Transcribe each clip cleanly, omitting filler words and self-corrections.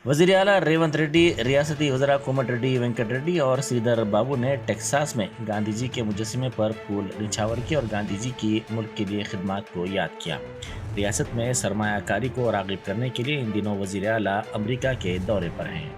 वज़ीर आला रेवंत रेड्डी, रियासती वज़रा कोमट रेड्डी, वेंकट रेड्डी और श्रीधर बाबू ने टेक्सास में गांधी जी के मुजस्समे पर फूल निछावर किए और गांधी जी की मुल्क के लिए खिदमत को याद किया। रियासत में सरमायाकारी को राग़िब करने के लिए इन दिनों वज़ीर आला अमेरिका के दौरे पर हैं।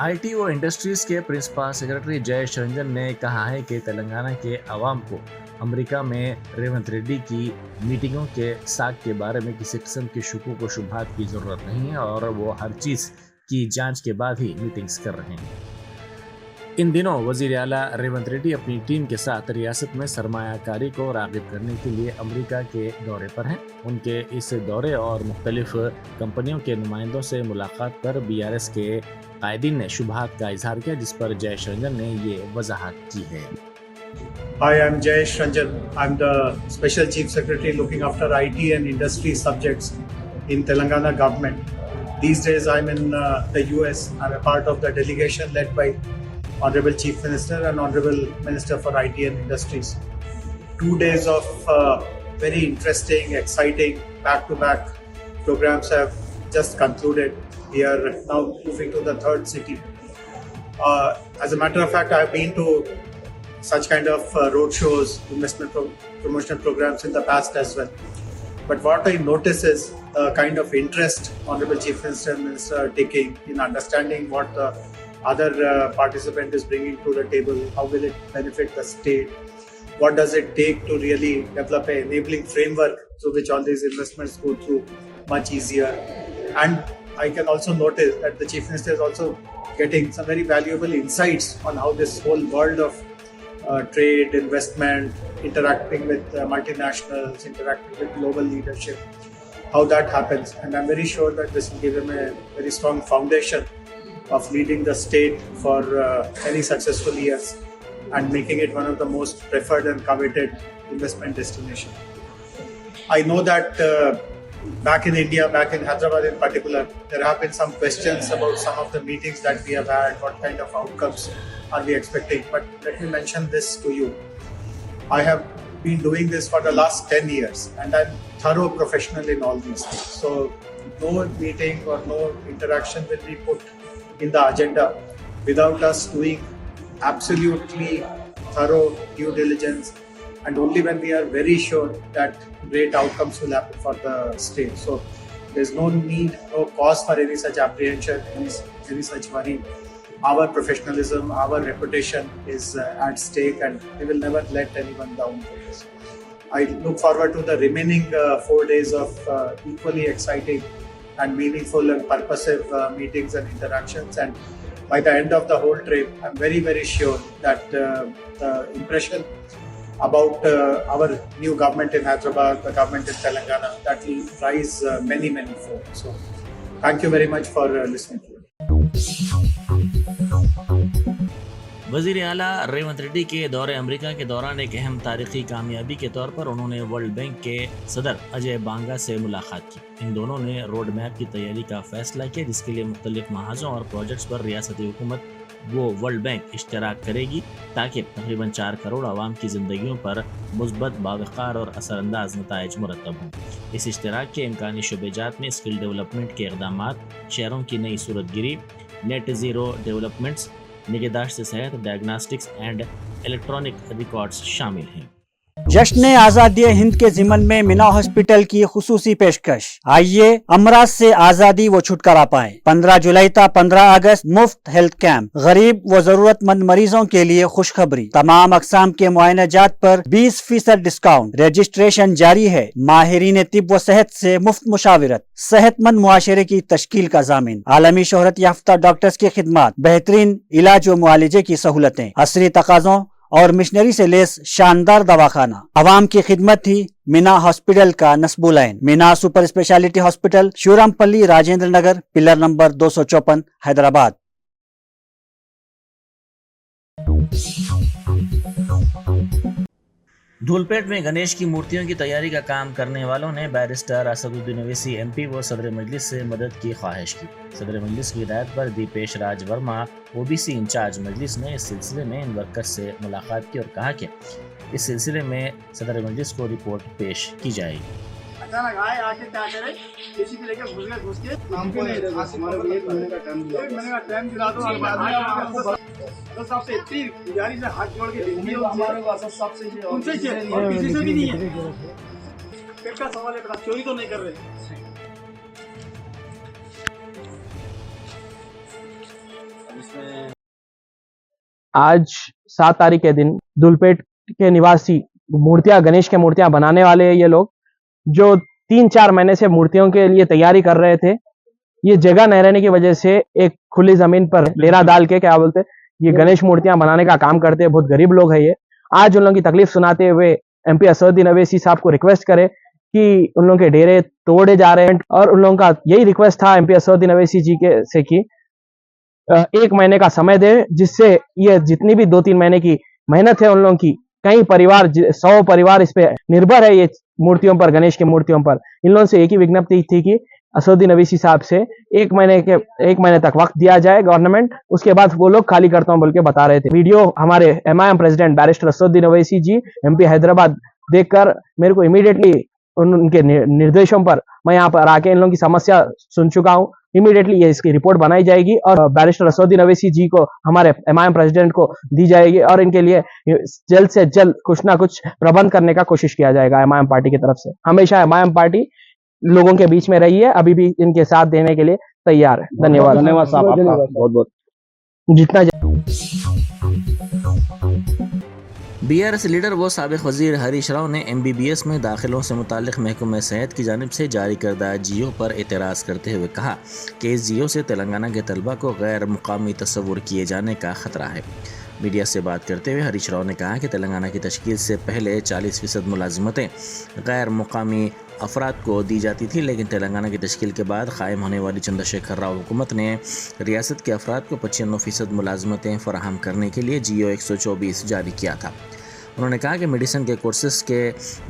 IT और इंडस्ट्रीज के प्रिंसिपल सेक्रेटरी जयेश रंजन ने कहा है कि तेलंगाना के अवाम को अमेरिका में रेवंत रेड्डी की मीटिंगों के साख के बारे में किसी किस्म की शुकूक व शुबहात की ज़रूरत नहीं है और वो हर चीज़ की जांच के बाद ही मीटिंग्स कर रहे हैं। इन दिनों वज़ीर आला रेवंत रेड्डी अपनी टीम के साथ रियासत में सरमायाकारी को राग़िब करने के लिए अमेरिका के दौरे पर हैं। उनके इस दौरे और मुख्तलिफ कंपनियों के नुमाइंदों से मुलाकात पर BRS के कायदीन ने शुबहात का इजहार किया, जिस पर जयेश रंजन ने ये वजाहत की है। Hi, I'm Jayesh Ranjan. I'm the Special Chief Secretary looking after IT and industry subjects in Telangana government. These days I'm in the US. I'm a part of the delegation led by Honorable Chief Minister and Honorable Minister for IT and Industries. 2 days of very interesting, exciting, back-to-back programs have just concluded. We are now moving to the third city. As a matter of fact, I've been to such kind of road shows, investment promotional programs in the past as well. But what I notice is the kind of interest Honorable Chief Minister and Minister are taking in understanding what the other participant is bringing to the table, how will it benefit the state, what does it take to really develop an enabling framework through which all these investments go through much easier. And I can also notice that the Chief Minister is also getting some very valuable insights on how this whole world of trade, investment, interacting with multinationals, interacting with global leadership, how that happens. And I'm very sure that this will give him a very strong foundation of leading the state for many successful years and making it one of the most preferred and coveted investment destinations. I know that back in India, back in Hyderabad in particular, there have been some questions about some of the meetings that we have had, what kind of outcomes are we expecting. But let me mention this to you. I have been doing this for the last 10 years and I'm thorough professional in all these things. So no meeting or no interaction will be put in the agenda without us doing absolutely thorough due diligence, and only when we are very sure that great outcomes will happen for the state. So there's no need, no cause for any such apprehension, any such worry. Our professionalism, our reputation is at stake and we will never let anyone down for this. I look forward to the remaining 4 days of equally exciting and meaningful and purposive meetings and interactions, and by the end of the whole trip, I'm very, very sure that the impression about our new government in Hyderabad, the government in Telangana, that will rise many, many fold. So thank you very much for listening to it. वज़ीर आला रेवंत रेड्डी के दौरे America के दौरान एक अहम तारीखी कामयाबी के तौर पर उन्होंने वर्ल्ड बैंक के सदर अजय बांगा से मुलाकात की। इन दोनों ने रोड मैप की तैयारी का फैसला किया, जिसके लिए मुख्तलिफ महाजों और प्रोजेक्ट्स पर रियासती हुकूमत वो वर्ल्ड बैंक इश्तराक करेगी, ताकि तकरीबन 4 करोड़ आवाम की ज़िंदगियों पर मुस्बत, बावकार और असरअंदाज नताइज मुरतब हों। इस इश्तराक के इम्कानी शोबेजात में स्किल डेवलपमेंट के इक़दामात, शहरों की नई सूरतगिरी, नेट ज़ीरो डेवलपमेंट्स, निगहदाश्त सेहत, डायग्नोस्टिक्स एंड इलेक्ट्रॉनिक रिकॉर्ड्स शामिल हैं। जश्न आज़ादी हिंद के ज़िमन में मीना हॉस्पिटल की खुसूसी पेशकश। आइए अमराज से आज़ादी व छुटकारा पाएं। 15 जुलाई ta 15 अगस्त मुफ्त हेल्थ कैंप। गरीब व जरूरतमंद मरीजों के लिए खुशखबरी। तमाम अकसाम के मुआयनाजात पर 20% डिस्काउंट। रजिस्ट्रेशन जारी है। माहिरीन तिब व सेहत से मुफ्त मुशावरत। सेहतमंद मुआशरे की तश्कील का जामिन। आलमी शोहरत याफ्ता डॉक्टर्स की खिदमत। बेहतरीन इलाज व मुआलजे की सहूलतें। असरी तकाज़ों और मिशनरी से लेस शानदार दवाखाना। अवाम की खिदमत ही मीना हॉस्पिटल का नस्बुलैन। Meena super speciality hospital, Shivrampally, Rajendra Nagar, pillar number 254, Hyderabad. Dhoolpet में गणेश की मूर्तियों की तैयारी का काम करने वालों ने बैरिस्टर असदुद्दीन ओवैसी MP व सदर मजलिस से मदद की ख्वाहिश की। सदर मजलिस की हिदायत पर दीपेश राज वर्मा OBC इंचार्ज मजलिस ने इस सिलसिले में इन वर्कर्स से मुलाकात की और कहा कि इस सिलसिले में सदर मजलिस को रिपोर्ट पेश की जाएगी। अचानक आए, आके क्या करे, किसी भी लेके घुस के हमको नहीं देगा, हमारा 1 महीने का टाइम दिला, 1 महीने का टाइम दिला दो। और बाद में आपको तो सबसे इतनी गुजारिश है, हाथ जोड़ के विनती है हमारे पास सबसे उनसे और किसी से भी नहीं है। पेट का सवाल है, चोरी तो नहीं कर रहे। आज 7 तारीख के दिन धुलपेट के निवासी मूर्तियां, गणेश के मूर्तियां बनाने वाले हैं ये लोग, जो 3-4 महीने से मूर्तियों के लिए तैयारी कर रहे थे। ये जगह नहीं रहने की वजह से एक खुली जमीन पर डेरा डाल के, क्या बोलते, ये गणेश मूर्तियां बनाने का काम करते हैं। बहुत गरीब लोग हैं ये। आज उन लोगों की तकलीफ सुनाते हुए MP असदुद्दीन अवैसी साहब को रिक्वेस्ट करे कि उन लोगों के डेरे तोड़े जा रहे हैं, और उन लोगों का यही रिक्वेस्ट था MP असदुद्दीन अवैसी जी के से कि 1 महीने का समय दे, जिससे ये जितनी भी 2-3 महीने की मेहनत है उन लोगों की, कई परिवार 100 परिवार इस पे निर्भर है, ये मूर्तियों पर, गणेश की मूर्तियों पर। इन लोगों से एक ही विज्ञप्ति थी कि असदुद्दीन अवैसी साहब से 1 महीने तक वक्त दिया जाए गवर्नमेंट, उसके बाद वो लोग खाली करता हूं बोल के बता रहे थे। वीडियो हमारे MIM president barrister Asaduddin Owaisi ji MP Hyderabad देखकर मेरे को इमीडिएटली उनके निर्देशों पर मैं यहाँ पर आके इन लोगों की समस्या सुन चुका हूँ। इमीडिएटली ये इसकी रिपोर्ट बनाई जाएगी और बैरिस्टर असदुद्दीन अवैसी जी को, हमारे MIM प्रेसिडेंट को दी जाएगी, और इनके लिए जल्द से जल्द कुछ ना कुछ प्रबंध करने का कोशिश किया जाएगा MIM पार्टी की तरफ से। हमेशा MIM पार्टी लोगों के बीच में रही है, अभी भी इनके साथ देने के लिए तैयार है। धन्यवाद साहब, आपका बहुत बहुत जितना। BRS लीडर व साबिक वजीर हरीश राव ने MBBS में दाखिलों से मुतालिक महकमा सेहत की जानिब से जारी करदा GO पर एतराज़ करते हुए कहा कि इस GO से तेलंगाना के तलबा को गैर मुकामी तस्वुर किए जाने का ख़तरा है। मीडिया से बात करते हुए हरीश राव ने कहा कि तेलंगाना की तश्कील से पहले 40% मुलाजिमतें गैर मुकामी अफराद को दी जाती थी, लेकिन तेलंगाना की तश्कील के बाद कायम होने वाली चंद्रशेखर राव हुकूमत ने रियासत के अफराद को 95% मुलाजिमतें फराहम करने के लिए GO 124 जारी किया था। उन्होंने कहा कि मेडिसिन के कोर्सेज़ के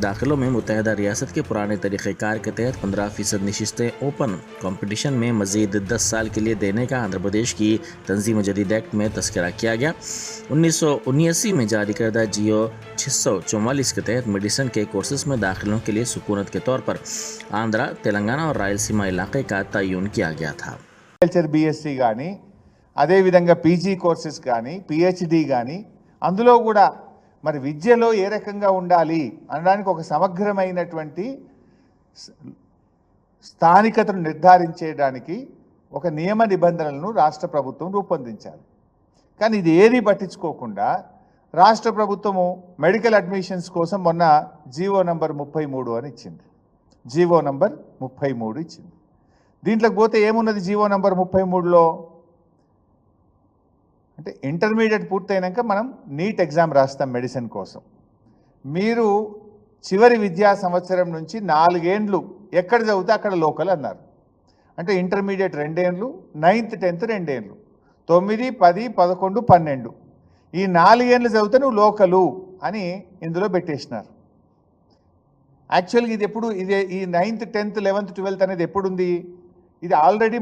दाखिलों में मुत्तहिदा रियासत के पुराने तरीक़ेकार के तहत 15% नशिस्तें ओपन कंपटीशन में मज़ीद 10 साल के लिए देने का आंध्र प्रदेश की तंजीम जदीद एक्ट में तस्करा किया गया। 1979 में जारी करदा GO 644 के तहत मेडिसिन के कोर्सेज़ में दाखिलों के लिए सुकूनत के तौर पर आंध्रा, तेलंगाना और रायलसीमा इलाके का तयन किया गया था। BSc కానీ అదే విధంగా PG కోర్సెస్ కానీ PhD కానీ అందులో కూడా మరి విద్యలో ఏ రకంగా ఉండాలి అనడానికి ఒక సమగ్రమైనటువంటి స్థానికతను నిర్ధారించేయడానికి ఒక నియమ నిబంధనలను రాష్ట్ర ప్రభుత్వం రూపొందించాలి. కానీ ఇది ఏది పట్టించుకోకుండా రాష్ట్ర ప్రభుత్వము మెడికల్ అడ్మిషన్స్ కోసం మొన్న GO నంబర్ 33 అని ఇచ్చింది. GO నంబర్ 33 ఇచ్చింది. దీంట్లోకి పోతే ఏమున్నది GO నంబర్ 33లో అంటే ఇంటర్మీడియట్ పూర్తయినాక మనం నీట్ ఎగ్జామ్ రాస్తాం మెడిసిన్ కోసం. మీరు చివరి విద్యా సంవత్సరం నుంచి 4 ఏండ్లు ఎక్కడ చదివితే అక్కడ లోకల్ అన్నారు. అంటే ఇంటర్మీడియట్ 2 ఏండ్లు, 9th 10th 2 ఏండ్లు, 9, 10, 11, 12 ఈ 4 ఏండ్లు చదివితే నువ్వు లోకలు అని ఇందులో పెట్టేసినారు. యాక్చువల్గా ఇది ఎప్పుడు, ఇది ఈ 9th 10th 11th 12th అనేది ఎప్పుడుంది? ఇది ఆల్రెడీ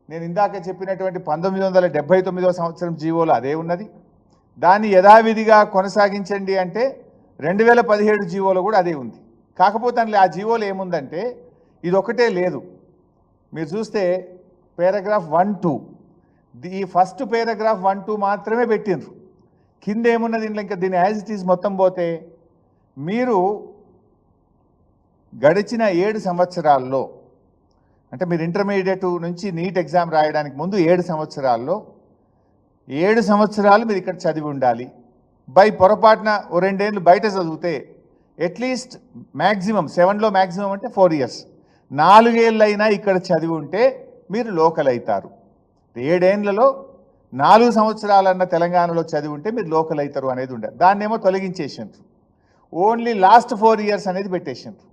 నేను ఇందాక చెప్పినటువంటి 1979వ సంవత్సరం జీవోలో అదే ఉన్నది. దాన్ని యథావిధిగా కొనసాగించండి అంటే 2017 జీవోలో కూడా అదే ఉంది. కాకపోతే ఆ జీవోలో ఏముందంటే ఇది ఒకటే లేదు. మీరు చూస్తే పారాగ్రాఫ్ 1-2 ఈ ఫస్ట్ పారాగ్రాఫ్ 1-2 మాత్రమే పెట్టిండ్రు. కింద ఏమున్నది ఇంకా దీని యాజ్ ఇట్ ఈజ్ మొత్తం పోతే మీరు గడిచిన 7 సంవత్సరాల్లో అంటే మీరు ఇంటర్మీడియట్ నుంచి నీట్ ఎగ్జామ్ రాయడానికి ముందు 7 సంవత్సరాల్లో 7 సంవత్సరాలు మీరు ఇక్కడ చదివి ఉండాలి. బై పొరపాటున 2 ఏళ్ళు బయట చదివితే అట్లీస్ట్ మ్యాక్సిమం 7లో మ్యాక్సిమం అంటే 4 ఇయర్స్ 4 ఏళ్ళైనా ఇక్కడ చదివి ఉంటే మీరు లోకల్ అవుతారు. 7 ఏళ్లలో 4 సంవత్సరాలన్న తెలంగాణలో చదివి ఉంటే మీరు లోకల్ అవుతారు అనేది ఉండదు. దాన్నేమో తొలగించేసిండ్రు. ఓన్లీ లాస్ట్ 4 ఇయర్స్ అనేది పెట్టేసిండ్రు.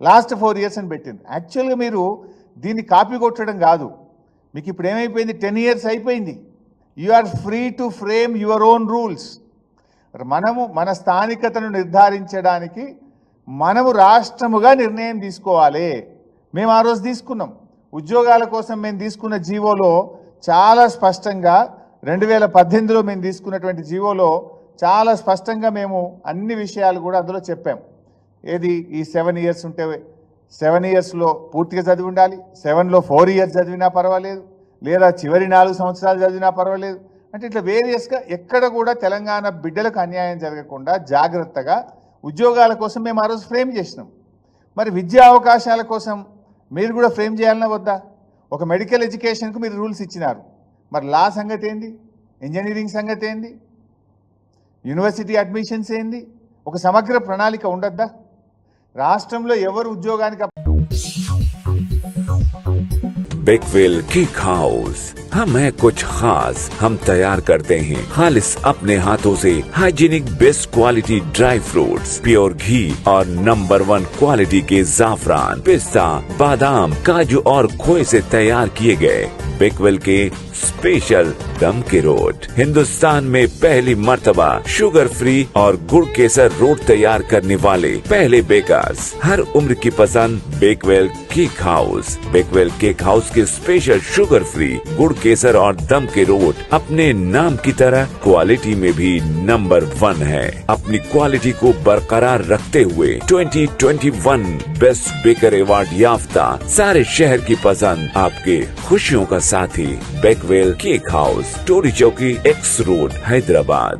లాస్ట్ 4 ఇయర్స్ అని పెట్టింది. యాక్చువల్గా మీరు దీన్ని కాపీ కొట్టడం కాదు. మీకు ఇప్పుడు ఏమైపోయింది, 10 ఇయర్స్ అయిపోయింది. You are free to frame your own rules. మనము మన స్థానికతను నిర్ధారించడానికి మనము రాష్ట్రముగా నిర్ణయం తీసుకోవాలి. మేము ఆ రోజు తీసుకున్నాం. ఉద్యోగాల కోసం మేము తీసుకున్న జీవోలో చాలా స్పష్టంగా 2018లో మేము తీసుకున్నటువంటి జీవోలో చాలా స్పష్టంగా మేము అన్ని విషయాలు కూడా అందులో చెప్పాం. ఏది ఈ 7 ఇయర్స్ ఉంటే 7 ఇయర్స్లో పూర్తిగా చదివి ఉండాలి, 7లో 4 ఇయర్స్ చదివినా పర్వాలేదు, లేదా చివరి 4 సంవత్సరాలు చదివినా పర్వాలేదు. అంటే ఇట్లా వేరియస్గా ఎక్కడ కూడా తెలంగాణ బిడ్డలకు అన్యాయం జరగకుండా జాగ్రత్తగా ఉద్యోగాల కోసం మేము ఆ రోజు ఫ్రేమ్ చేసినాం. మరి విద్యా అవకాశాల కోసం మీరు కూడా ఫ్రేమ్ చేయాలన్నా వద్దా? ఒక మెడికల్ ఎడ్యుకేషన్కు మీరు రూల్స్ ఇచ్చినారు, మరి లా సంగతి ఏంది, ఇంజనీరింగ్ సంగతి ఏంది, యూనివర్సిటీ అడ్మిషన్స్ ఏంది? ఒక సమగ్ర ప్రణాళిక ఉండద్దా? రాష్ట్రంలో ఎవరు ఉద్యోగానికి बेकवेल केक हाउस, हम है कुछ खास, हम तैयार करते हैं खालिस अपने हाथों से hygienic best quality dry fruits, pure घी और नंबर 1 क्वालिटी के जाफरान, पिस्ता, बादाम, काजू और खोए से तैयार किए गए बेकवेल के स्पेशल दम के रोट। हिंदुस्तान में पहली मर्तबा शुगर फ्री और गुड़ केसर रोट तैयार करने वाले पहले बेकर्स, हर उम्र की पसंद Bakewell cake house. Bakewell cake house के स्पेशल शुगर फ्री गुड़ केसर और दम के रोट अपने नाम की तरह क्वालिटी में भी नंबर 1 है। अपनी क्वालिटी को बरकरार रखते हुए 2021 बेस्ट बेकर अवार्ड याफ्ता सारे शहर की पसंद, आपके खुशियों का साथी बेकवेल केक हाउस, टोरी चौकी, x road, Hyderabad.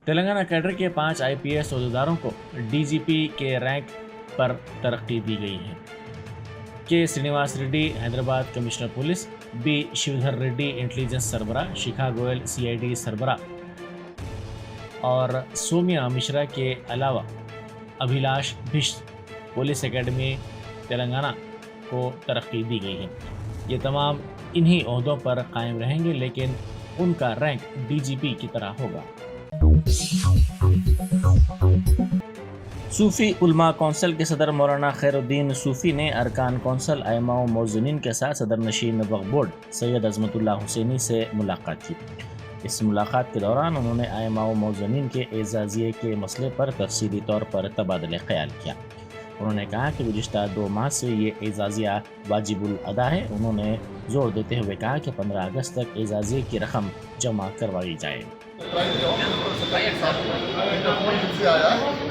Telangana cadre के 5 IPS अहदेदारों को DGP के रैंक पर तरक्की दी गई है। K Srinivas Reddy Hyderabad commissioner police, B Shivdhar Reddy intelligence सरबरा, शिखा गोयल CID सरबरा और सोमिया मिश्रा के अलावा अभिलाष भिष्ट पुलिस एकेडमी तेलंगाना को तरक्की दी गई है। ये तमाम इन्हीं ओहदों पर कायम रहेंगे, लेकिन उनका रैंक DGP की तरह होगा। सूफ़ी उलमा कौंसिल के सदर मौलाना खैरुद्दीन सूफ़ी ने अरकान कौंसिल आइमा व मौज़नीन के साथ सदर नशीन वक्फ बोर्ड सैयद अज़मतुल्लाह हुसैनी से मुलाकात की। इस मुलाकात के दौरान उन्होंने आइमा व मौज़नीन के एजाज़िये के मसले पर तफसीली तौर पर तबादला ख्याल किया। उन्होंने कहा कि गुज़िश्ता 2 माह से ये एजाज़िया वाजिबुल अदा है। उन्होंने जोर देते हुए कहा कि 15 अगस्त तक एजाज़िये की रकम जमा करवाई जाए।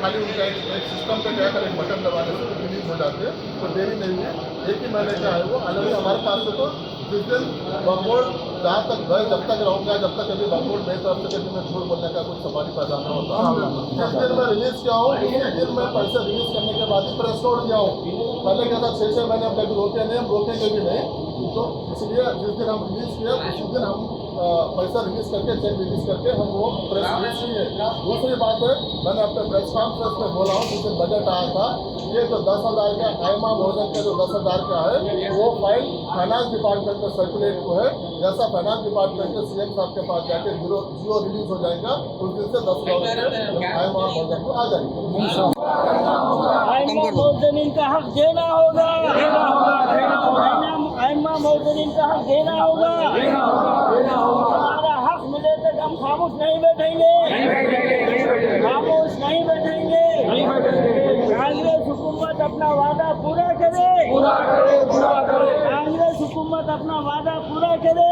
खाली उनका एक सिस्टम पे क्या करें, बटन दबाने से रिलीज हो जाते हैं, तो देरी नहीं है। एक ही महीने का है वो। हालांकि हमारे पास से तो जिस दिन वक्फ बोर्ड जहाँ तक गए, जब तक रहूँगा, जब तक कभी वक्फ बोर्ड मेरी तरफ से कभी मैं झूठ बोलने का कुछ सवाल ही पैदा न होता। जिस दिन मैं रिलीज किया हूँ उसी दिन मैं पैसे रिलीज करने के बाद ही प्रेस तोड़ दिया हूँ। पहले क्या था 6 महीने हम कभी रोके नहीं, हम रोकेंगे भी नहीं। तो इसलिए जिस दिन हम रिलीज किया उसी दिन हम पैसा रिलीज करके, चेक रिलीज करके हम वो प्रेस रिलीज किए। दूसरी बात है, मैंने अपने प्रेस कॉन्फ्रेंस में बोला हूँ, जिस दिन बजट आया था, ये जो 10,000 का आइमा भोजन का जो 10,000 का है, वो फाइल फाइनेंस डिपार्टमेंट में सर्कुलेट को है। जैसा फाइनेंस डिपार्टमेंट के CM साहब के पास जाके जियो रिलीज हो जाएगा, उस दिन से 10,000 आइमा भोजन को आ जाएंगे। आइमा मौजनीन का हक देना होगा, आइमा मौजनीन का हक देना होगा। हमारा हक मिले तक हम खामोश नहीं बैठेंगे, खामोश नहीं बैठेंगे। कांग्रेस हुकूमत अपना वादा पूरा करे, कांग्रेस हुकूमत अपना वादा पूरा करे।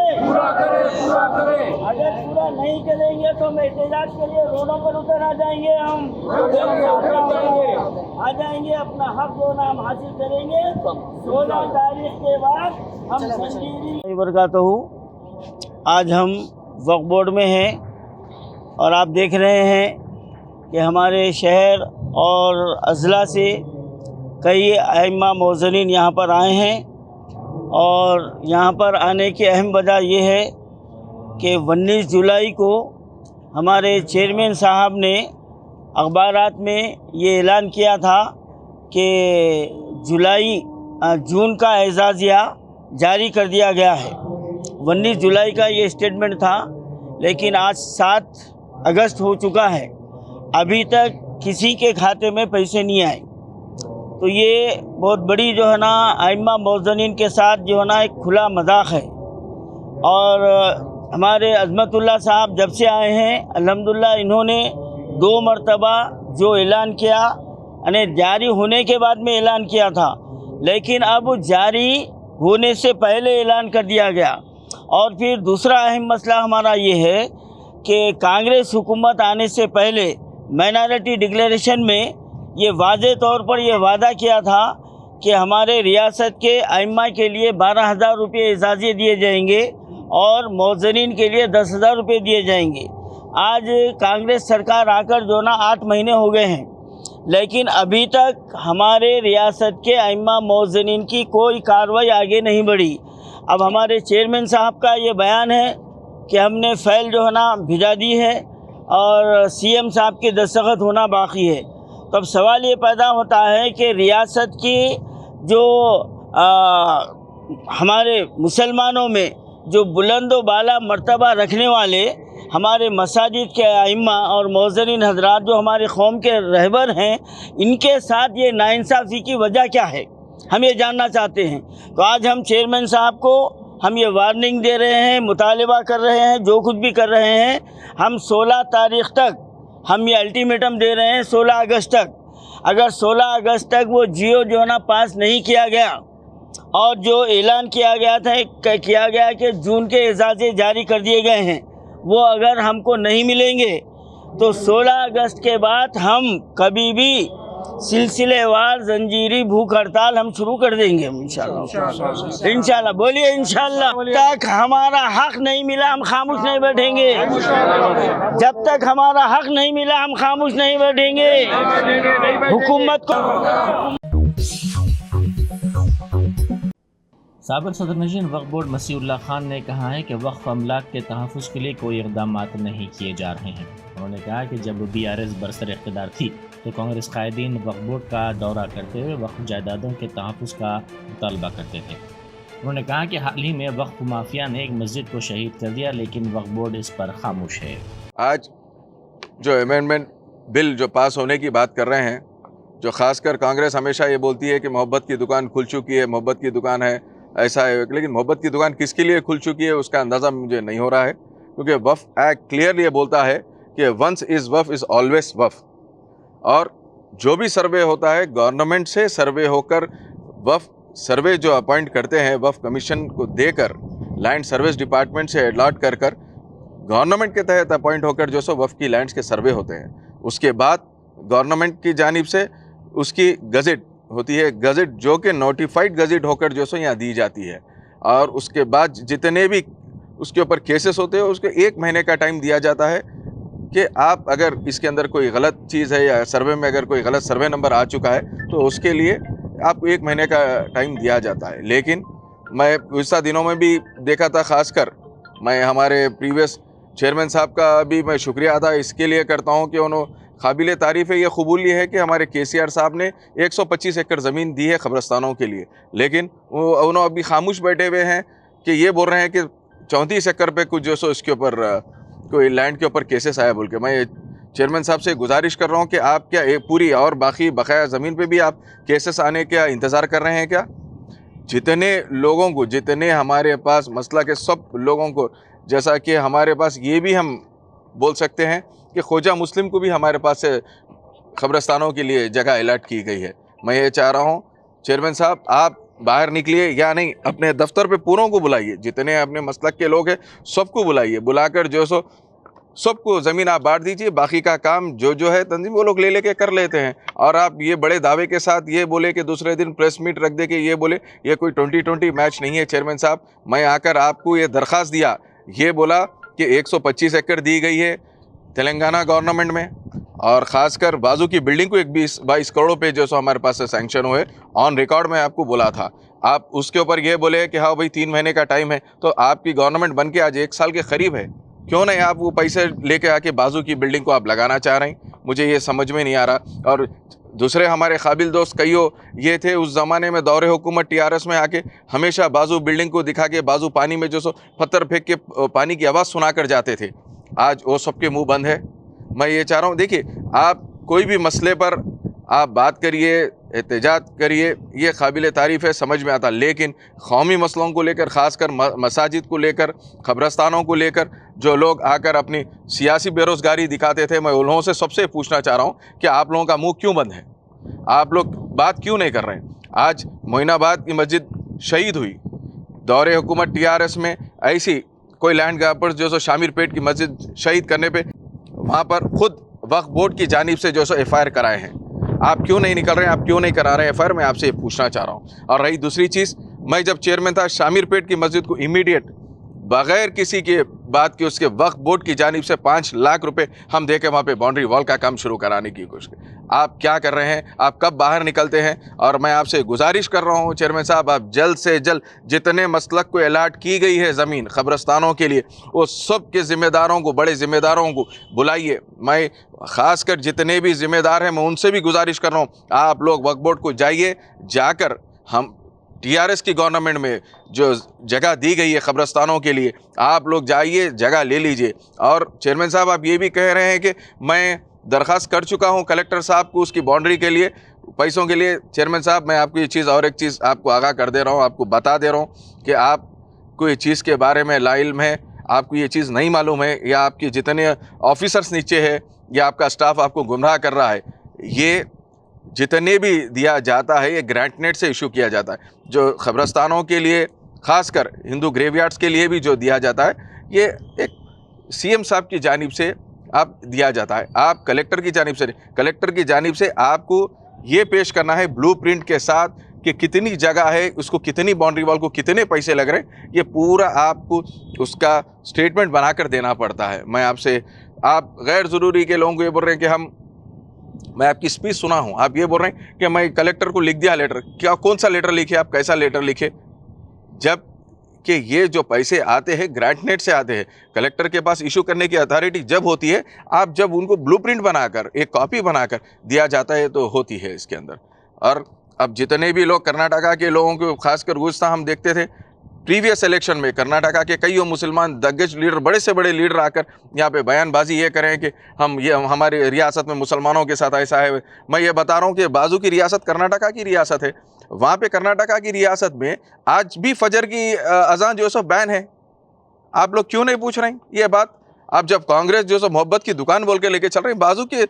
अगर पूरा नहीं करेंगे तो हम एहतजाज के लिए रोडों पर उतर आ जाएंगे, हम आ जाएंगे, अपना हक जो नाम हासिल करेंगे। 16 तारीख के बाद हम संजीवनी बरकातहू। आज हम वक्फ बोर्ड में हैं और आप देख रहे हैं कि हमारे शहर और अजला से कई अइम्मा मौज़नीन यहाँ पर आए हैं और यहाँ पर आने की अहम वजह ये है कि 19 जुलाई को हमारे चेयरमैन साहब ने अखबारात में ये ऐलान किया था कि जून का एजाज़िया जारी कर दिया गया है। 19 जुलाई का ये स्टेटमेंट था, लेकिन आज 7 अगस्त हो चुका है, अभी तक किसी के खाते में पैसे नहीं आए। तो ये बहुत बड़ी जो है ना आइम्मा मौज़नीन के साथ जो है ना एक खुला मजाक है। और हमारे अज़मतुल्लाह साहब जब से आए हैं अल्हम्दुलिल्लाह इन्होंने 2 मरतबा जो ऐलान किया, यानी जारी होने के बाद में ऐलान किया था, लेकिन अब जारी होने से पहले ऐलान कर दिया गया। और फिर दूसरा अहम मसला हमारा ये है कि कांग्रेस हुकूमत आने से पहले माइनॉरिटी डिक्लेरेशन में ये वाज़े तौर पर ये वादा किया था कि हमारे रियासत के आइम्मा के लिए 12,000 रुपये एजाज़े दिए जाएंगे और मौज़नीन के लिए 10,000 रुपये दिए जाएंगे। आज कांग्रेस सरकार आकर जो ना 8 महीने हो गए हैं, लेकिन अभी तक हमारे रियासत के आइम्मा मौज़नीन की कोई कार्रवाई आगे नहीं बढ़ी। अब हमारे चेयरमैन साहब का ये बयान है कि हमने फाइल जो है ना भिजा दी है और सीएम साहब के दस्तखत होना बाकी है। तो अब सवाल ये पैदा होता है कि रियासत की जो हमारे मुसलमानों में जो बुलंद व बाला मर्तबा रखने वाले हमारे मसाजिद के आइम्मा और मौज़नीन हजरात जो हमारे कौम के रहबर हैं, इनके साथ ये नाइंसाफ़ी की वजह क्या है, हम ये जानना चाहते हैं। तो आज हम चेयरमैन साहब को हम ये वार्निंग दे रहे हैं, मुतालिबा कर रहे हैं, जो कुछ भी कर रहे हैं, हम 16 तारीख़ तक हम ये अल्टीमेटम दे रहे हैं, 16 अगस्त तक। अगर 16 अगस्त तक वो जियो जो है ना पास नहीं किया गया और जो ऐलान किया गया कि जून के इजाज़े जारी कर दिए गए हैं, वो अगर हमको नहीं मिलेंगे तो 16 अगस्त के बाद हम कभी भी सिलसिलेवार जंजीरी भूख हड़ताल हम शुरू कर देंगे इंशाल्लाह। बोलिए इंशाल्लाह। तक हमारा हक नहीं मिला हम खामोश नहीं बैठेंगे। जब तक हमारा हक नहीं मिला हम खामोश नहीं बैठेंगे। हुकूमत को साबिक़ सदरनशीन वक्फ बोर्ड मसीहुल्लाह खान ने कहा है कि वक्फ अमलाक के तहफ़्फ़ुज़ के लिए कोई इक़दामात नहीं किए जा रहे हैं। उन्होंने कहा कि जब BRS बरसर इक़्तिदार थी तो कांग्रेस कायदीन वक्फ बोर्ड का दौरा करते हुए वक्फ जायदादों के तहफ़्फ़ुज़ का मुतालबा करते थे। उन्होंने कहा कि हाल ही में वक्फ माफिया ने एक मस्जिद को शहीद कर दिया, लेकिन वक्फ बोर्ड इस पर खामोश है। आज जो अमेंडमेंट बिल जो पास होने की बात कर रहे हैं, जो ख़ासकर कांग्रेस हमेशा ये बोलती है कि मोहब्बत की दुकान खुल चुकी है, मोहब्बत की दुकान है, ऐसा है, लेकिन मोहब्बत की दुकान किसके लिए खुल चुकी है उसका अंदाज़ा मुझे नहीं हो रहा है, क्योंकि वफ़ एक्ट क्लियरली ये बोलता है कि वंस इज़ वफ़ इज़ ऑलवेज वफ़। और जो भी सर्वे होता है गवर्नमेंट से सर्वे होकर वफ़ सर्वे जो अपॉइंट करते हैं वफ़ कमीशन को देकर लैंड सर्विस डिपार्टमेंट से अलॉट कर गवर्नमेंट के तहत अपॉइंट होकर जो सो वफ़ की लैंड्स के सर्वे होते हैं। उसके बाद गवर्नमेंट की जानिब से उसकी गज़ट होती है, गज़ट जो कि नोटिफाइड गज़ट होकर जो सो यहाँ दी जाती है। और उसके बाद जितने भी उसके ऊपर केसेस होते हैं उसको 1 महीने का टाइम दिया जाता है कि आप अगर इसके अंदर कोई गलत चीज़ है या सर्वे में अगर कोई गलत सर्वे नंबर आ चुका है तो उसके लिए आपको 1 महीने का टाइम दिया जाता है। लेकिन मैं गुज़श्ता दिनों में भी देखा था, ख़ासकर मैं हमारे प्रीवियस चेयरमैन साहब का भी मैं शुक्रिया अदा इसके लिए करता हूँ कि उन्होंने काबिल तारीफ़ है, ये कबूली है कि हमारे KCR साहब ने 125 एकड़ ज़मीन दी है क़ब्रस्तानों के लिए, लेकिन उन्होंने अभी खामोश बैठे हुए हैं कि ये बोल रहे हैं कि 34 एकड़ पे कुछ जो सो इसके ऊपर कोई लैंड के ऊपर केसेस आया बोल के। मैं चेयरमैन साहब से गुजारिश कर रहा हूँ कि आप क्या एक पूरी और बाकी बकाया ज़मीन पे भी आप केसेस आने का इंतज़ार कर रहे हैं क्या? जितने लोगों को, जितने हमारे पास मसला के सब लोगों को, जैसा कि हमारे पास ये भी हम बोल सकते हैं कि ख्वाजा मुस्लिम को भी हमारे पास से क़ब्रस्तानों के लिए जगह अलॉट की गई है। मैं ये चाह रहा हूँ चेयरमैन साहब आप बाहर निकलिए या नहीं, अपने दफ्तर पे पूरों को बुलाइए, जितने अपने मसलक के लोग हैं सबको बुलाइए, बुलाकर जो सो सबको ज़मीन आप बांट दीजिए, बाकी का काम जो है तंजीम वो लोग ले लेके कर लेते हैं। और आप ये बड़े दावे के साथ ये बोले कि दूसरे दिन प्रेस मीट रख दे के ये बोले ये कोई 2020 मैच नहीं है। चेयरमैन साहब मैं आकर आपको ये दरख्वास्त दिया, ये बोला कि 125 एकड़ दी गई है तेलंगाना गवर्नमेंट में, और ख़ासकर बाजू की बिल्डिंग को 22 करोड़ पे जो सो हमारे पास से सैंक्शन हुए, ऑन रिकॉर्ड में आपको बोला था। आप उसके ऊपर ये बोले कि हाँ भाई 3 महीने का टाइम है, तो आपकी गवर्नमेंट बन के आज 1 साल के करीब है, क्यों नहीं आप वो पैसे लेके आके बाजू की बिल्डिंग को आप लगाना चाह रहे हैं? मुझे ये समझ में नहीं आ रहा। और दूसरे हमारे काबिल दोस्त कईयों ये थे उस ज़माने में दौरे हुकूमत TRS में आके हमेशा बाजू बिल्डिंग को दिखा के बाजू पानी में जो सो पत्थर फेंक के पानी की आवाज़ सुना कर जाते थे, आज वो सबके मुंह बंद है। मैं ये चाह रहा हूँ, देखिए आप कोई भी मसले पर आप बात करिए, एहतजाज करिए, ये काबिल तारीफ़ है, समझ में आता, लेकिन कौमी मसलों को लेकर, ख़ासकर मसाजिद को लेकर, क़ब्रस्तानों को लेकर जो लोग आकर अपनी सियासी बेरोज़गारी दिखाते थे, मैं उन लोगों से सबसे पूछना चाह रहा हूँ कि आप लोगों का मुंह क्यों बंद है? आप लोग बात क्यों नहीं कर रहे हैं? आज मोइनाबाद की मस्जिद शहीद हुई, दौरे हुकूमत TRS में ऐसी कोई लैंड ग्रैबर्स जो सो शामिर पेट की मस्जिद शहीद करने पे वहाँ पर खुद वक्फ बोर्ड की जानिब से जो सो FIR कराए हैं, आप क्यों नहीं निकल रहे हैं, आप क्यों नहीं करा रहे हैं FIR? मैं आपसे ये पूछना चाह रहा हूँ। और रही दूसरी चीज़, मैं जब चेयरमैन था शामिरपेट की मस्जिद को इमीडिएट बगैर किसी के बात की उसके वक्फ बोर्ड की जानिब से 5 लाख रुपए हम दे के वहाँ पे बाउंड्री वॉल का काम शुरू कराने की कोशिश की। आप क्या कर रहे हैं, आप कब बाहर निकलते हैं? और मैं आपसे गुजारिश कर रहा हूँ चेयरमैन साहब, आप जल्द से जल्द जितने मसलक को अलाट की गई है ज़मीन कब्रस्तानों के लिए, वो सब के ज़िम्मेदारों को, बड़े ज़िम्मेदारों को बुलाइए। मैं ख़ासकर जितने भी ज़िम्मेदार हैं मैं उनसे भी गुजारिश कर रहा हूँ, आप लोग वक्फ बोर्ड को जाइए, जाकर हम TRS की गवर्नमेंट में जो जगह दी गई है कब्रस्तानों के लिए, आप लोग जाइए जगह ले लीजिए। और चेयरमैन साहब आप ये भी कह रहे हैं कि मैं दरख्वास्त कर चुका हूँ कलेक्टर साहब को उसकी बाउंड्री के लिए, पैसों के लिए। चेयरमैन साहब मैं आपको ये चीज़ और एक चीज़ आपको आगाह कर दे रहा हूँ, आपको बता दे रहा हूँ कि आपको ये चीज़ के बारे में लाइल्म है, आपको ये चीज़ नहीं मालूम है, या आपके जितने ऑफिसर्स नीचे है या आपका स्टाफ आपको गुमराह कर रहा है। ये जितने भी दिया जाता है ये ग्रांटनेट से इशू किया जाता है। जो कब्रस्तानों के लिए, ख़ासकर हिंदू ग्रेवयार्ड्स के लिए भी जो दिया जाता है, ये एक CM साहब की जानिब से आप दिया जाता है, आप कलेक्टर की जानिब से नहीं। कलेक्टर की जानिब से आपको ये पेश करना है ब्लूप्रिंट के साथ कि कितनी जगह है, उसको कितनी बाउंड्री वॉल को कितने पैसे लग रहे हैं, ये पूरा आपको उसका स्टेटमेंट बनाकर देना पड़ता है। मैं आपसे, आप गैर ज़रूरी के लोगों को ये बोल रहे हैं कि मैं आपकी स्पीच सुना हूँ, आप ये बोल रहे हैं कि मैं कलेक्टर को लिख दिया लेटर। क्या, कौन सा लेटर लिखे आप, कैसा लेटर लिखे? जब कि ये जो पैसे आते हैं ग्रांटनेट से आते हैं, कलेक्टर के पास इशू करने की अथॉरिटी जब होती है, आप जब उनको ब्लूप्रिंट बनाकर एक कॉपी बनाकर दिया जाता है तो होती है इसके अंदर। और अब जितने भी लोग कर्नाटका के लोगों को खासकर गुस्सा हम देखते थे प्रीवियस इलेक्शन में, कर्नाटका के कई मुसलमान दिग्गज लीडर, बड़े से बड़े लीडर आकर यहाँ पे बयानबाजी ये करें कि हमारी रियासत में मुसलमानों के साथ ऐसा है। मैं ये बता रहा हूँ कि बाजू की रियासत कर्नाटका की रियासत है, वहाँ पे कर्नाटका की रियासत में आज भी फजर की अजान जो है सो बैन है। आप लोग क्यों नहीं पूछ रहे हैं ये बात? आप जब कांग्रेस जो सो मोहब्बत की दुकान बोल के लेके चल रहे हैं बाजू के,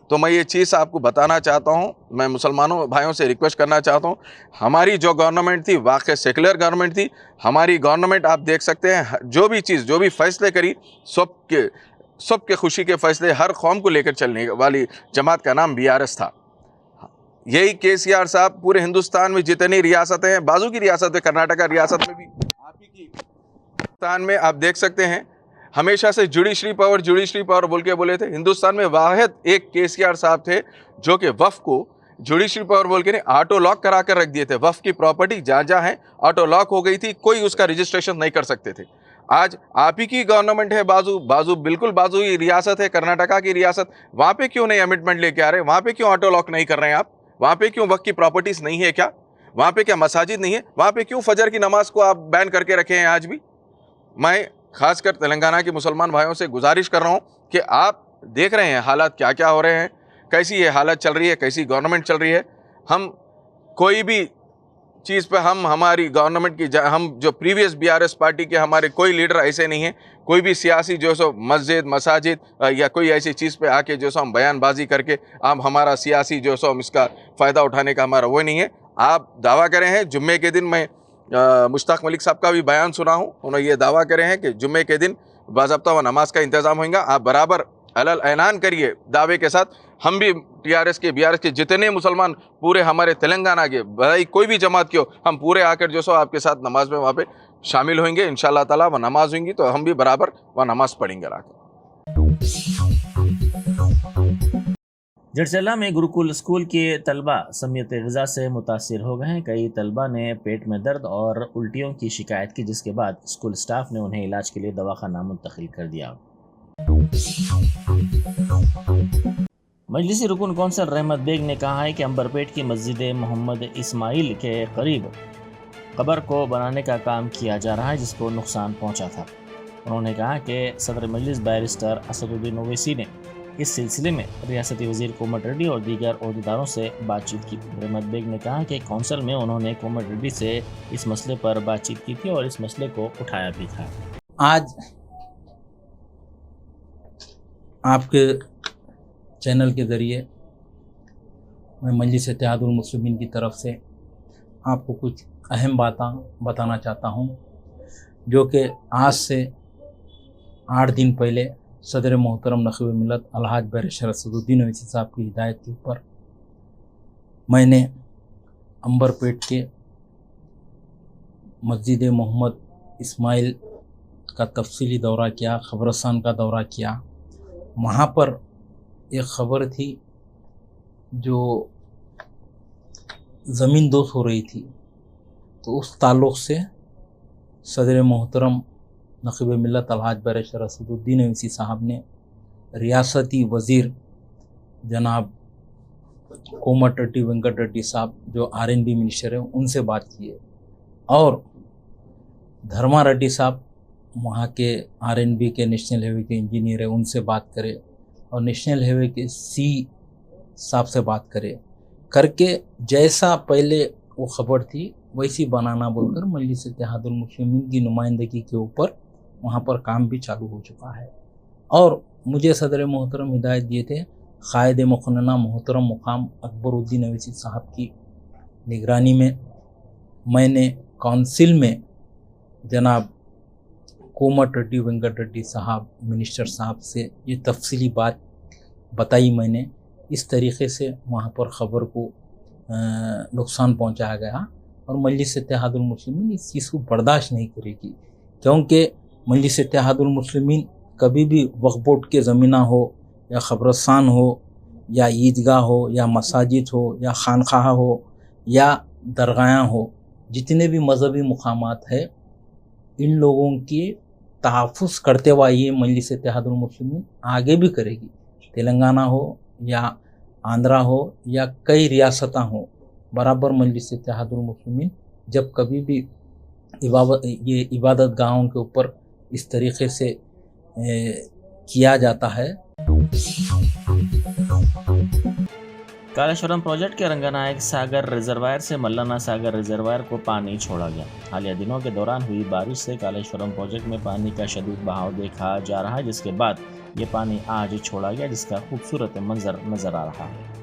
तो मैं ये चीज़ आपको बताना चाहता हूँ, मैं मुसलमानों भाइयों से रिक्वेस्ट करना चाहता हूँ, हमारी जो गवर्नमेंट थी वाकई सेकुलर गवर्नमेंट थी। हमारी गवर्नमेंट आप देख सकते हैं जो भी चीज़, जो भी फैसले करी, सबके खुशी के फैसले, हर कौम को लेकर चलने वाली जमात का नाम BRS था। यही KCR साहब पूरे हिंदुस्तान में जितनी रियासतें हैं, बाजू की रियासत है कर्नाटका रियासत में भी, आप ही की हिंदुस्तान में आप देख सकते हैं हमेशा से जुडिशरी पावर बोल के बोले थे। हिंदुस्तान में वाहिद एक KCR साहब थे जो कि वफ़ को जुडिशरी पावर बोल के नहीं, ऑटो लॉक करा कर रख दिए थे। वफ़ की प्रॉपर्टी जहाँ जहाँ है ऑटो लॉक हो गई थी, कोई उसका रजिस्ट्रेशन नहीं कर सकते थे। आज आप ही की गवर्नमेंट है, बाजू बिल्कुल बाजू ही रियासत है कर्नाटका की रियासत, वहाँ पे क्यों नहीं अमेंडमेंट लेके आ रहे? वहाँ पे क्यों ऑटो लॉक नहीं कर रहे हैं आप? वहाँ पे क्यों वक़्त की प्रॉपर्टीज़ नहीं है क्या? वहाँ पे क्या मसाजिद नहीं है? वहाँ पे क्यों फजर की नमाज को आप बैन करके रखे हैं आज भी? मैं खासकर तेलंगाना के मुसलमान भाइयों से गुजारिश कर रहा हूँ कि आप देख रहे हैं हालात क्या क्या हो रहे हैं, कैसी ये हालत चल रही है, कैसी गवर्नमेंट चल रही है। हम कोई भी चीज़ पे हमारी गवर्नमेंट की, हम जो प्रीवियस BRS पार्टी के हमारे कोई लीडर ऐसे नहीं हैं, कोई भी सियासी जो सो मस्जिद मसाजिद या कोई ऐसी चीज़ पे आके जो सो हम बयानबाजी करके आप हमारा सियासी जो सो हम इसका फ़ायदा उठाने का हमारा वो नहीं है। आप दावा करें हैं जुम्मे के दिन, मैं मुश्ताक मलिक साहब का भी बयान सुना हूँ, उन्होंने ये दावा करे हैं कि जुम्मे के दिन बाज़ाब्ता व नमाज का इंतज़ाम होगा। आप बराबर अलल ऐलान करिए दावे के साथ, हम भी TRS के BRS के जितने मुसलमान पूरे हमारे तेलंगाना के, भाई कोई भी जमात के हो, हम पूरे आकर जो सो आपके साथ नमाज में वहाँ पे शामिल होंगे इंशाअल्लाह ताला। वह नमाज होंगी तो हम भी बराबर वह नमाज पढ़ेंगे। जड़चला में गुरुकुल स्कूल के तलबा समियत ग़िज़ा से मुतासिर हो गए हैं। कई तलबा ने पेट में दर्द और उल्टियों की शिकायत की, जिसके बाद स्कूल स्टाफ ने उन्हें इलाज के लिए दवाखाना मुंतकिल कर दिया। मजलिसी रुकन कौंसल रहमत बेग ने कहा है कि अंबरपेट की मस्जिद मोहम्मद इस्माइल के करीब कब्र को बनाने का काम किया जा रहा है, जिसको नुकसान पहुंचा था। उन्होंने कहा कि सदर मजलिस बैरिस्टर असदुद्दीन ओवैसी ने इस सिलसिले में रियासती वज़ीर कोमट रेड्डी और दीगर अहदेदारों से बातचीत की। रहमत बेग ने कहा कि कौंसल में उन्होंने कोमट रेड्डी से इस मसले पर बातचीत की थी और इस मसले को उठाया भी था। आज आपके चैनल के ज़रिए मैं मजलिस इत्तेहादुल मुस्लिमीन की तरफ से आपको कुछ अहम बातें बताना चाहता हूं, जो कि आज से 8 दिन पहले सदर मोहतरम नक़ीब मिलत अलहाज बैरिस्टर असदुद्दीन ओवैसी साहब की हिदायत के ऊपर मैंने अंबरपेट के मस्जिद मोहम्मद इस्माइल का तफसीली दौरा किया, ख़बरस्तान का दौरा किया। वहाँ पर एक ख़बर थी जो ज़मीन दोष हो रही थी, तो उस ताल्लुक़ से सदर मोहतरम नक़ीब मिलत अलहाज बैरिस्टर असदुद्दीन ओवैसी साहब ने रियासती वज़ीर जनाब कोमटिरेड्डी वेंकट रेड्डी साहब जो RNB मिनिस्टर हैं उनसे बात की है, और धर्मा रेड्डी साहब वहाँ के RNB के नेशनल हाईवे के इंजीनियर हैं उनसे बात करे, और नेशनल हाईवे के C साहब से बात करके जैसा पहले वो ख़बर थी वैसी बनाना बोलकर मजलिस इत्तेहादुल मुस्लिमीन की नुमाइंदगी के ऊपर वहाँ पर काम भी चालू हो चुका है। और मुझे सदर मोहतरम हिदायत दिए थे क़ायद मुक़न्नना मोहतरम मुक़ाम अकबरुद्दीन ओवैसी साहब की निगरानी में मैंने काउंसिल में जनाब कोमटिरेड्डी वेंकट रेड्डी साहब मिनिस्टर साहब से ये तफसीली बात बताई। मैंने इस तरीक़े से वहाँ पर ख़बर को नुकसान पहुँचाया गया, और मजलिस इत्तेहादुल मुस्लिमीन इस चीज़ को बर्दाश्त नहीं करेगी, क्योंकि मजलिस इत्तेहादुल मुस्लिमीन कभी भी वक्फ बोर्ड के ज़मीना हो या ख़बरस्तान हो या ईदगाह हो या मसाजिद हो या खानखाह हो या दरगाहें हो, जितने भी मज़हबी मुकामात है, इन लोगों की तहफ़्फ़ुज़ करते हुए ये मजलिस इत्तेहादुल मुस्लिमीन आगे भी करेगी। तेलंगाना हो या आंध्रा हो या कई रियासतें हो, बराबर मजलिस इत्तेहादुल मुस्लिमीन जब कभी भी इबादत गाहों के ऊपर इस तरीक़े से किया जाता है। कालेश्वरम प्रोजेक्ट के रंगनायक सागर रिजर्वायर से मल्लाना सागर रिजर्वायर को पानी छोड़ा गया। हालिया दिनों के दौरान हुई बारिश से कालेश्वरम प्रोजेक्ट में पानी का शदीद बहाव देखा जा रहा है, जिसके बाद ये पानी आज छोड़ा गया, जिसका खूबसूरत मंजर नजर आ रहा है।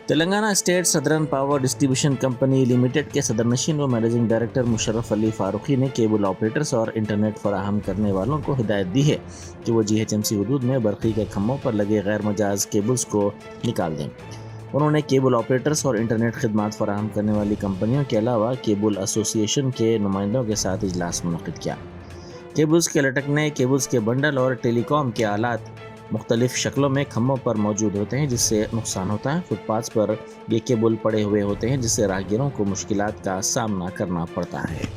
Telangana state southern power distribution company limited के सदरनशीन व मैनेजिंग डायरेक्टर मुशर्रफ अली फारूकी ने केबल ऑपरेटर्स और इंटरनेट फराहम करने वालों को हिदायत दी है कि वो GHMC हदूद में बरक़ी के खम्भों पर लगे गैर मजाज केबल्स को निकाल दें। उन्होंने केबल ऑपरेटर्स और इंटरनेट खिदमात फराहम करने वाली कंपनियों के अलावा केबल एसोसिएशन के नुमाइंदों के साथ इजलास मुनक़िद किया। केबल्स के लटकने, केबल्स के बंडल और टेलीकॉम के आलात मुख्तलिफ शक्लों में खम्भों पर मौजूद होते हैं, जिससे नुकसान होता है। फुटपाथ पर ये केबल पड़े हुए होते हैं, जिससे राहगीरों को मुश्किलात का सामना करना पड़ता है।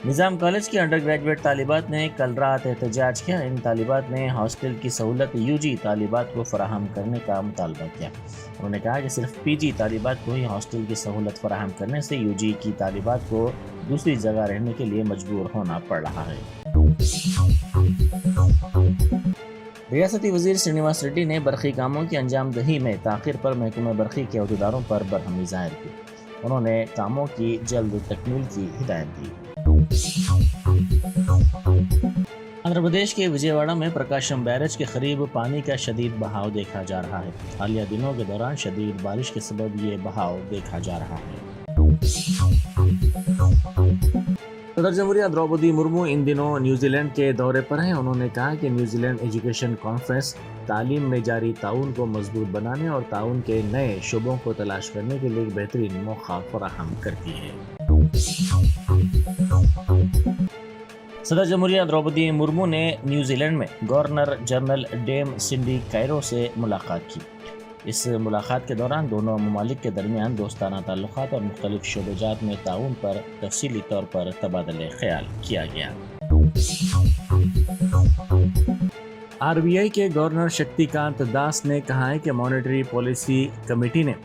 निज़ाम कॉलेज की अंडर ग्रेजुएट तालिबात ने कल रात एहतजाज किया। इन तालिबात ने हॉस्टल की सहूलत UG तालिबात को फराहम करने का मुतालबा किया। उन्होंने कहा कि सिर्फ PG तालिबात को ही हॉस्टल की सहूलत फराहम करने से UG की तालिबात को दूसरी जगह रहने के लिए मजबूर होना पड़ रहा है। रियासती वज़ीर श्रीनिवास रेड्डी ने बरक़ी कामों की अंजाम दही में ताख़िर पर महकमा बरक़ी के अहदेदारों पर बरहमी ज़ाहिर की। उन्होंने कामों की जल्द तकमील की हिदायत दी। आंध्र प्रदेश के विजयवाड़ा में प्रकाशम बैरेज के करीब पानी का शदीद बहाव देखा जा रहा है। हालिया दिनों के दौरान शदीद बारिश के सबब ये बहाव देखा जा रहा है। सदर जमहूरिया द्रौपदी मुर्मू इन दिनों न्यूजीलैंड के दौरे पर हैं। उन्होंने कहा कि न्यूजीलैंड एजुकेशन कॉन्फ्रेंस तालीम में जारी ताउन को मजबूत बनाने और ताउन के नए शोबों को तलाश करने के लिए एक बेहतरीन मौका फराहम करती है। सदर जमहूरिया द्रौपदी मुर्मू ने न्यूजीलैंड में गवर्नर जनरल डेम सिंडी कैरो से मुलाकात की। इस मुलाकात के दौरान दोनों ममालिक के दरमियान दोस्ताना ताल्लुकात और मुख्तलिफ शोबेजात में ताउन पर तफसीली तौर पर तबादले ख्याल किया गया। RBI के गवर्नर शक्तिकांत दास ने कहा है कि मॉनेटरी पॉलिसी कमेटी ने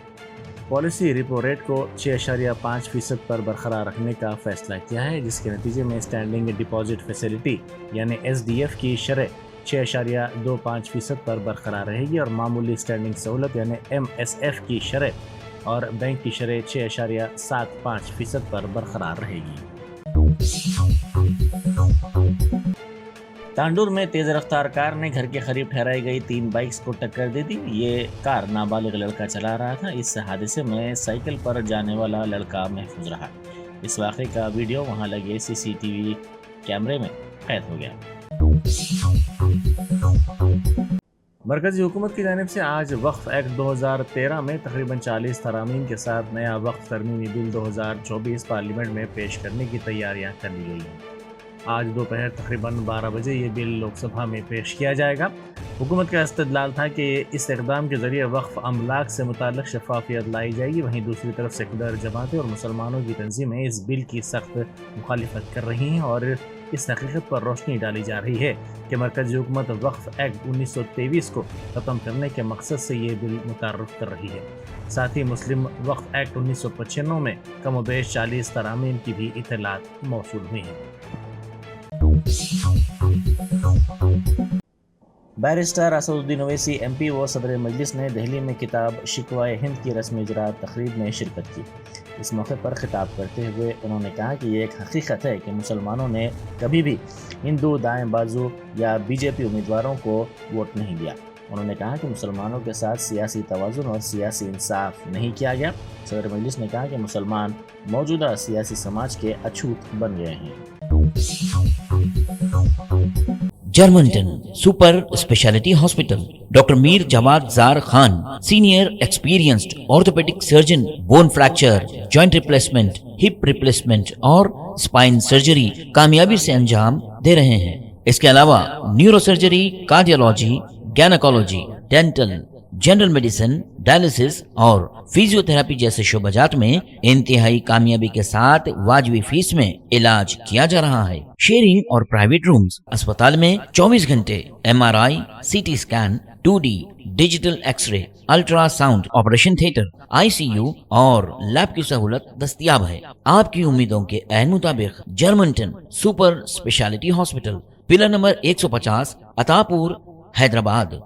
पॉलिसी रिपो रेट को 6.5% पर बरकरार रखने का फैसला किया है, जिसके नतीजे में स्टैंडिंग डिपॉजिट फैसिलिटी यानी SDF की शरह 6.25% पर बरकरार रहेगी और मामूली स्टैंडिंग सहूलत यानी MSF की शरह और बैंक की शरह 6.75% पर बरकरार रहेगी। तांडूर में तेज रफ्तार कार ने घर के करीब ठहराई गई 3 बाइक्स को टक्कर दे दी। ये कार नाबालिग लड़का चला रहा था। इस हादसे में साइकिल पर जाने वाला लड़का महफूज रहा। इस वाक़े का वीडियो वहाँ लगे CCTV कैमरे में कैद हो गया। मरकज़ी हुकूमत की जानिब से आज वक्फ एक्ट 2013 में तकरीबन 40 तरामीम के साथ नया वक्फ तरमीमी बिल 2024 पार्लियामेंट में पेश करने की तैयारियां कर ली गई हैं। आज दोपहर तकरीबन 12 बजे ये बिल लोकसभा में पेश किया जाएगा। हुकूमत का इस्तदलाल था कि इस इक़दाम के ज़रिए वक्फ अमलाक से मुताल्लिक़ शफ़ाफ़ियत लाई जाएगी। वहीं दूसरी तरफ सेकुलर जमातें और मुसलमानों की तंजीमें इस बिल की सख्त मुखालिफत कर रही हैं और इस हकीकत पर रोशनी डाली जा रही है कि मरकज़ी हुकूमत वक्फ एक्ट 1923 को ख़त्म करने के मकसद से ये बिल मुतारफ़ कर रही है। साथ ही मुस्लिम वक्फ एक्ट 1995 में कम व बेश 40 तरामीम की भी इत्तलात मौसूल हुई हैं। बैरिस्टर असदुद्दीन ओवैसी MP व सदर मजलिस ने दिल्ली में किताब शिकवाए हिंद की रस्मी इजरात तकरीब में शिरकत की। इस मौके पर खिताब करते हुए उन्होंने कहा कि ये एक हकीकत है कि मुसलमानों ने कभी भी हिंदू दाएं बाजू या BJP उम्मीदवारों को वोट नहीं दिया। उन्होंने कहा कि मुसलमानों के साथ सियासी तवाज़ुन और सियासी इंसाफ नहीं किया गया। सदर मजलिस ने कहा कि मुसलमान मौजूदा सियासी समाज के अछूत बन गए हैं। Germanten super speciality hospital, doctor Mir Jawad Zar Khan, senior experienced orthopaedic surgeon, bone fracture, joint replacement, hip replacement और स्पाइन सर्जरी कामयाबी से अंजाम दे रहे हैं। इसके अलावा neuro surgery, cardiology, gynaecology, dental, general medicine, dialysis और फिजियोथेरेपी जैसे शोबाजात में इंतहाई कामयाबी के साथ वाजिबी फीस में इलाज किया जा रहा है। शेयरिंग और प्राइवेट रूम्स, अस्पताल में 24 घंटे MRI, CT scan, 2D digital X-ray, ultrasound, operation theatre, ICU और लैब की सहूलत दस्तयाब है। आपकी उम्मीदों के ऐन मुताबिक Germanten super speciality hospital, pillar number 150, Attapur, Hyderabad.